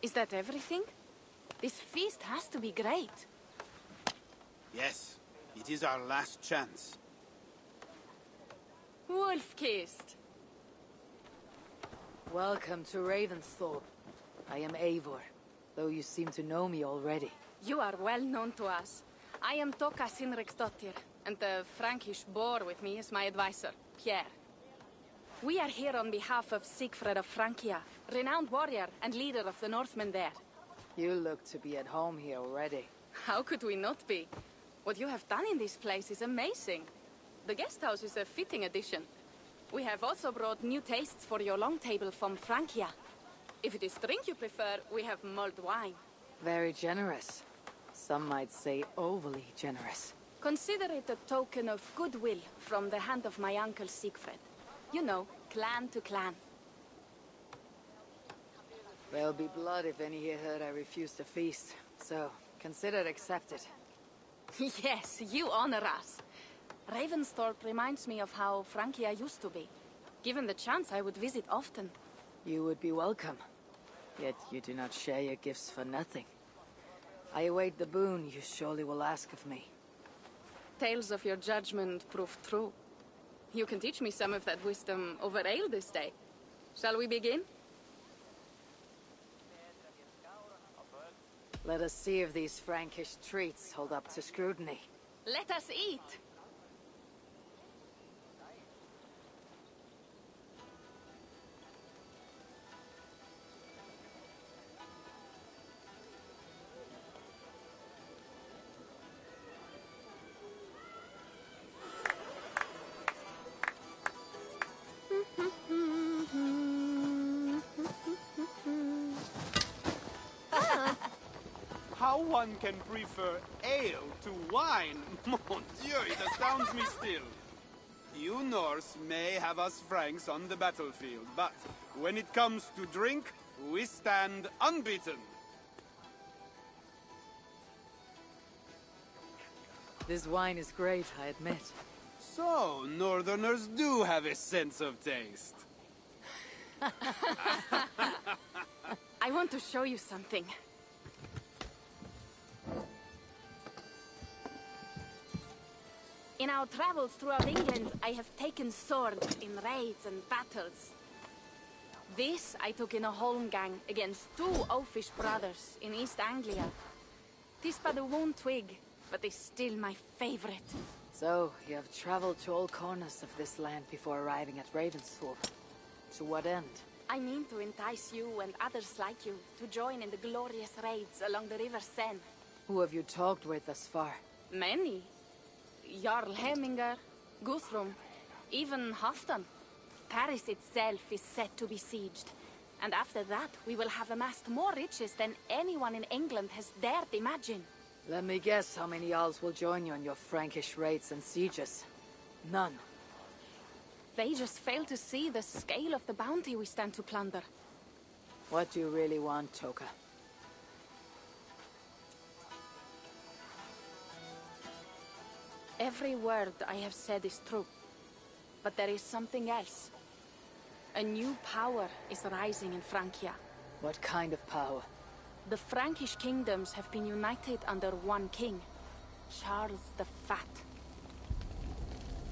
Is that everything? This feast has to be great. Yes, it is our last chance. Wolf-kissed. Welcome to Ravensthorpe. I am Eivor, though you seem to know me already. You are well known to us. I am Toka Sinriksdottir, and the Frankish boar with me is my advisor, Pierre. We are here on behalf of Sigfred of Francia, renowned warrior and leader of the Northmen there. You look to be at home here already. How could we not be? What you have done in this place is amazing. The guest house is a fitting addition. We have also brought new tastes for your long table from Francia. If it is drink you prefer, we have mulled wine. Very generous. Some might say overly generous. Consider it a token of goodwill from the hand of my uncle Sigfred. You know, clan to clan. There'll be blood if any here heard I refuse to feast, so consider it accepted. Yes, you honor us. Ravensthorpe reminds me of how Francia used to be. Given the chance, I would visit often. You would be welcome. Yet you do not share your gifts for nothing. I await the boon you surely will ask of me. Tales of your judgment prove true. You can teach me some of that wisdom over ale this day. Shall we begin? Let us see if these Frankish treats hold up to scrutiny. Let us eat! How one can prefer ale to wine? Mon Dieu, it astounds me still. You Norse may have us Franks on the battlefield, but when it comes to drink, we stand unbeaten. This wine is great, I admit. So, Northerners do have a sense of taste. I want to show you something. In our travels throughout England, I have taken swords in raids and battles. This I took in a holmgang against 2 oafish brothers in East Anglia. 'Tis but a worn twig, but is still my favorite. So, you have traveled to all corners of this land before arriving at Ravensthorpe. To what end? I mean to entice you and others like you to join in the glorious raids along the River Seine. Who have you talked with thus far? Many. Jarl Heminger, Guthrum, even Halfdan. Paris itself is set to be sieged. And after that, we will have amassed more riches than anyone in England has dared imagine. Let me guess how many Jarls will join you in your Frankish raids and sieges. None. They just fail to see the scale of the bounty we stand to plunder. What do you really want, Toka? Every word I have said is true. But there is something else. A new power is rising in Francia. What kind of power? The Frankish kingdoms have been united under one king, Charles the Fat.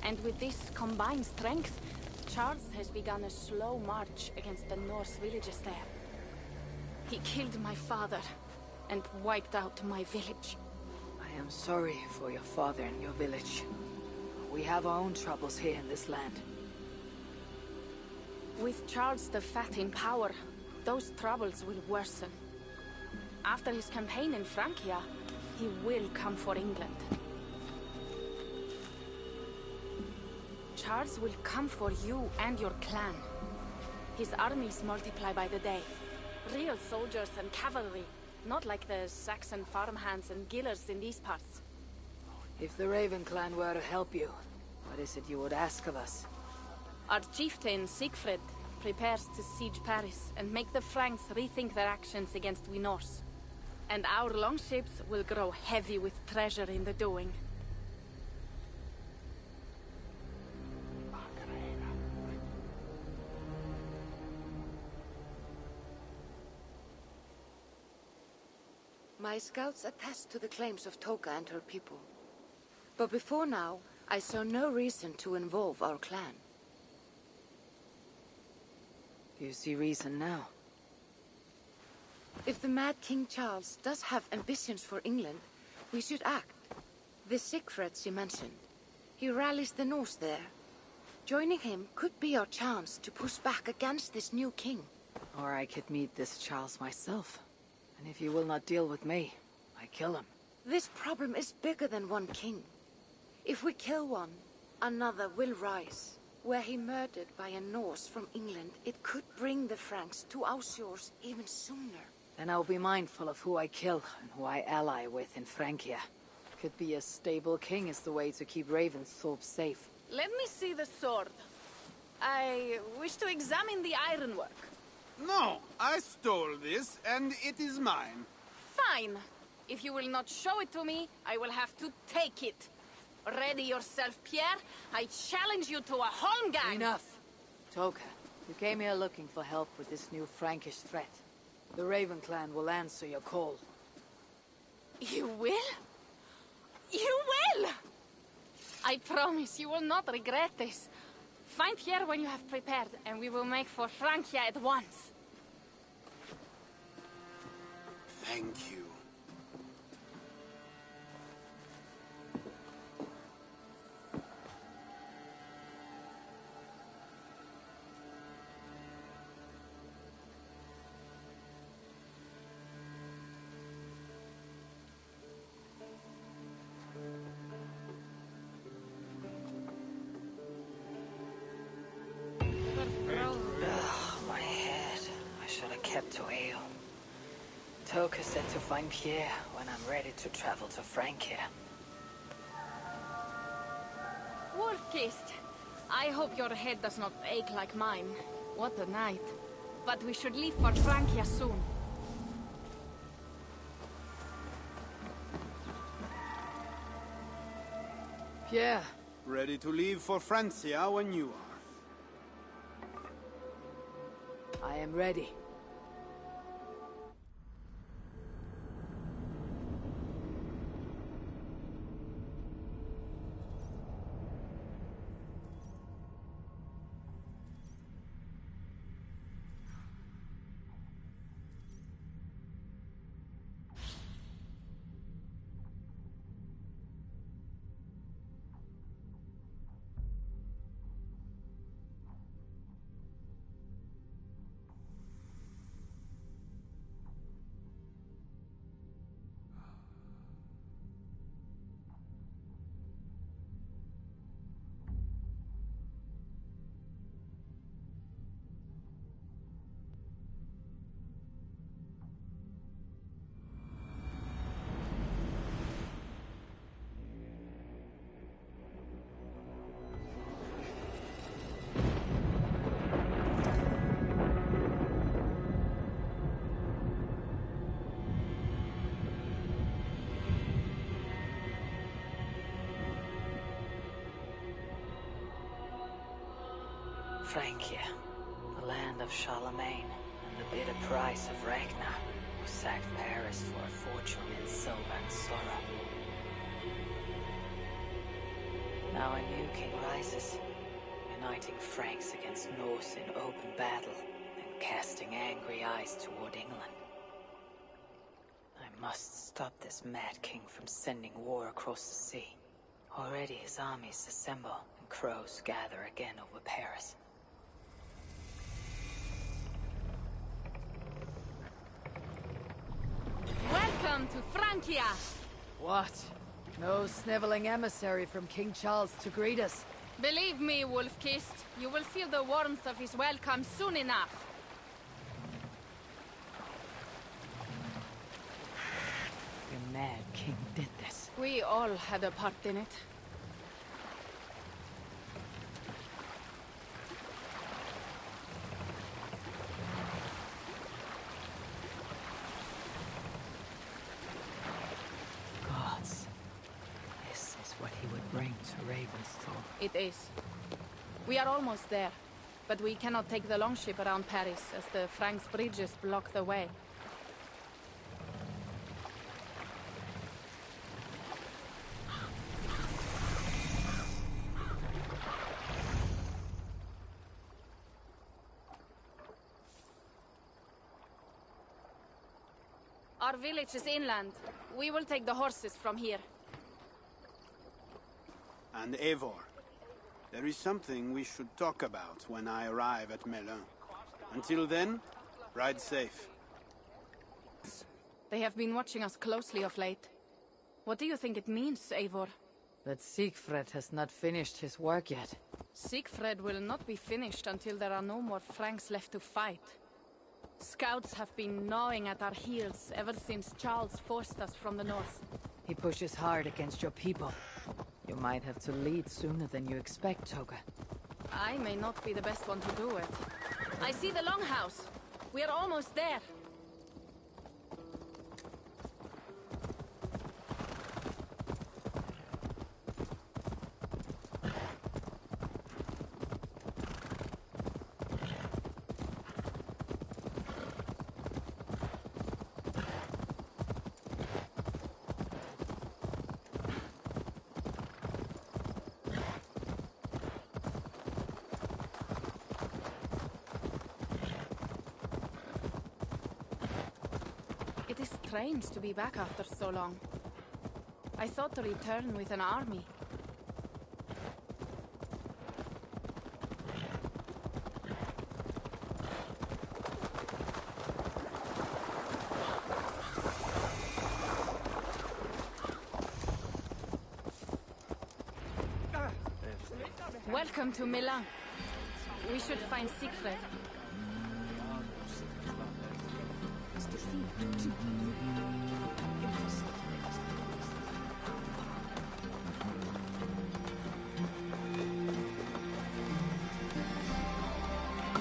And with this combined strength, Charles has begun a slow march against the Norse villages there. He killed my father and wiped out my village. I am sorry for your father and your village. We have our own troubles here in this land. With Charles the Fat in power, those troubles will worsen. After his campaign in Francia, he will come for England. Charles will come for you and your clan. His armies multiply by the day. Real soldiers and cavalry, not like the Saxon farmhands and gillers in these parts. If the Raven clan were to help you, what is it you would ask of us? Our chieftain, Sigfred, prepares to siege Paris and make the Franks rethink their actions against we Norse. And our longships will grow heavy with treasure in the doing. My scouts attest to the claims of Toka and her people. But before now, I saw no reason to involve our clan. You see reason now? If the Mad King Charles does have ambitions for England, we should act. The Siegfrieds you mentioned. He rallies the Norse there. Joining him could be our chance to push back against this new king. Or I could meet this Charles myself. And if you will not deal with me, I kill him. This problem is bigger than one king. If we kill one, another will rise. Were he murdered by a Norse from England, it could bring the Franks to our shores even sooner. Then I'll be mindful of who I kill and who I ally with in Francia. Could be a stable king is the way to keep Ravensthorpe safe. Let me see the sword. I wish to examine the ironwork. No, I stole this, and it is mine. Fine. If you will not show it to me, I will have to take it. Ready yourself, Pierre. I challenge you to a holmgang. Enough. Toka, you came here looking for help with this new Frankish threat. The Raven clan will answer your call. You will? You will! I promise you will not regret this. Find Pierre when you have prepared, and we will make for Francia at once. Thank you. My head. I should have kept to ale. Toka said to find Pierre when I'm ready to travel to Francia. Wolf-kissed. I hope your head does not ache like mine. What a night. But we should leave for Francia soon. Pierre. Ready to leave for Francia when you are. I am ready. Francia, the land of Charlemagne, and the bitter price of Ragnar, who sacked Paris for a fortune in silver and sorrow. Now a new king rises, uniting Franks against Norse in open battle, and casting angry eyes toward England. I must stop this mad king from sending war across the sea. Already his armies assemble, and crows gather again over Paris. Welcome to Francia! What? No sniveling emissary from King Charles to greet us? Believe me, Wolf-kissed, you will feel the warmth of his welcome soon enough. The mad king did this. We all had a part in it. Gods. This is what he would bring to Ravensthorpe. It is. We are almost there, but we cannot take the longship around Paris as the Franks' bridges block the way. Our village is inland. We will take the horses from here. And Eivor, there is something we should talk about when I arrive at Melun. Until then, ride safe. They have been watching us closely of late. What do you think it means, Eivor? That Siegfried has not finished his work yet. Siegfried will not be finished until there are no more Franks left to fight. Scouts have been gnawing at our heels ever since Charles forced us from the north. He pushes hard against your people. You might have to lead sooner than you expect, Toga. I may not be the best one to do it. I see the longhouse. We are almost there. It is strange to be back after so long. I thought to return with an army. Welcome to Milan. We should find Siegfried.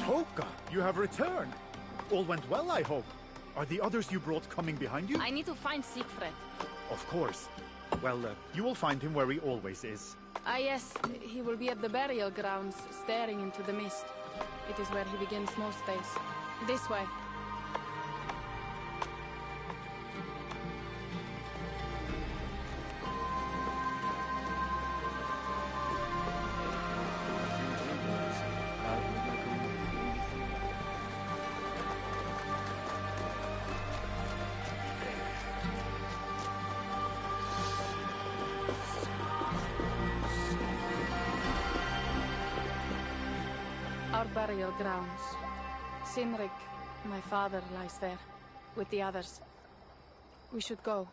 Toka, you have returned. All went well, I hope. Are the others you brought coming behind you? I need to find Siegfried. Of course. Well, you will find him where he always is. Ah yes, he will be at the burial grounds, staring into the mist. It is where he begins most days. This way. Our burial grounds. Sinrik, my father, lies there, with the others. We should go.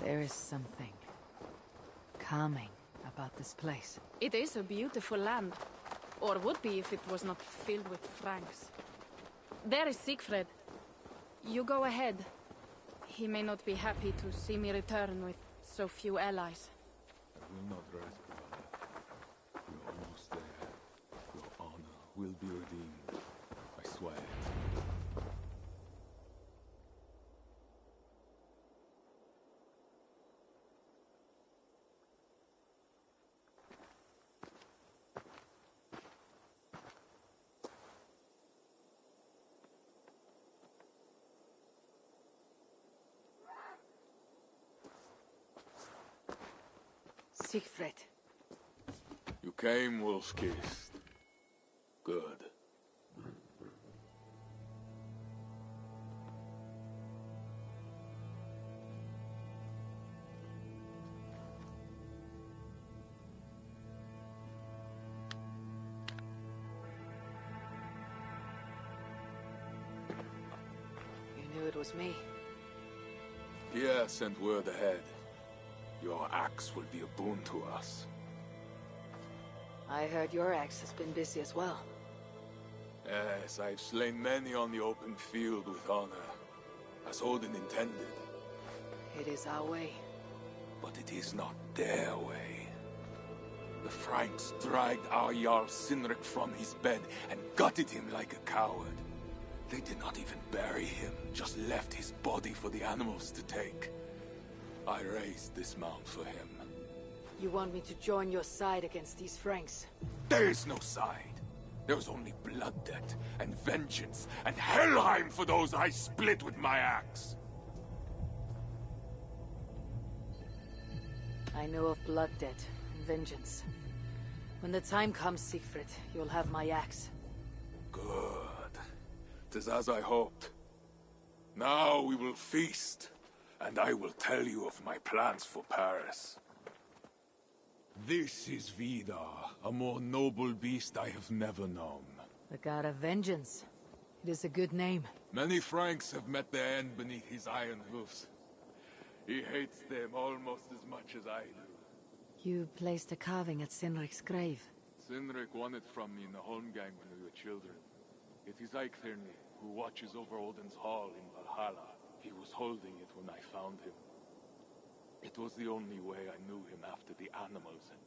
There is something calming about this place. It is a beautiful land. Or would be if it was not filled with Franks. There is Siegfried. You go ahead. He may not be happy to see me return with so few allies. I will not rest, brother. We're almost there. Your honor will be redeemed. I swear. Siegfried. You came, wolf-kissed. Good. You knew it was me. Pierre sent word ahead. Your axe will be a boon to us. I heard your axe has been busy as well. Yes, I've slain many on the open field with honor, as Odin intended. It is our way. But it is not their way. The Franks dragged our Jarl Sinrik from his bed and gutted him like a coward. They did not even bury him, just left his body for the animals to take. I raised this mound for him. You want me to join your side against these Franks? There is no side. There was only blood debt, and vengeance, and Helheim for those I split with my axe. I know of blood debt and vengeance. When the time comes, Siegfried, you'll have my axe. Good. 'Tis as I hoped. Now we will feast, and I will tell you of my plans for Paris. This is Vidar, a more noble beast I have never known. The god of vengeance. It is a good name. Many Franks have met their end beneath his iron hoofs. He hates them almost as much as I do. You placed a carving at Sinric's grave. Sinric won it from me in the Holmgang when we were children. It is Eiktherni, who watches over Odin's hall in Valhalla. He was holding it when I found him. It was the only way I knew him after the animals had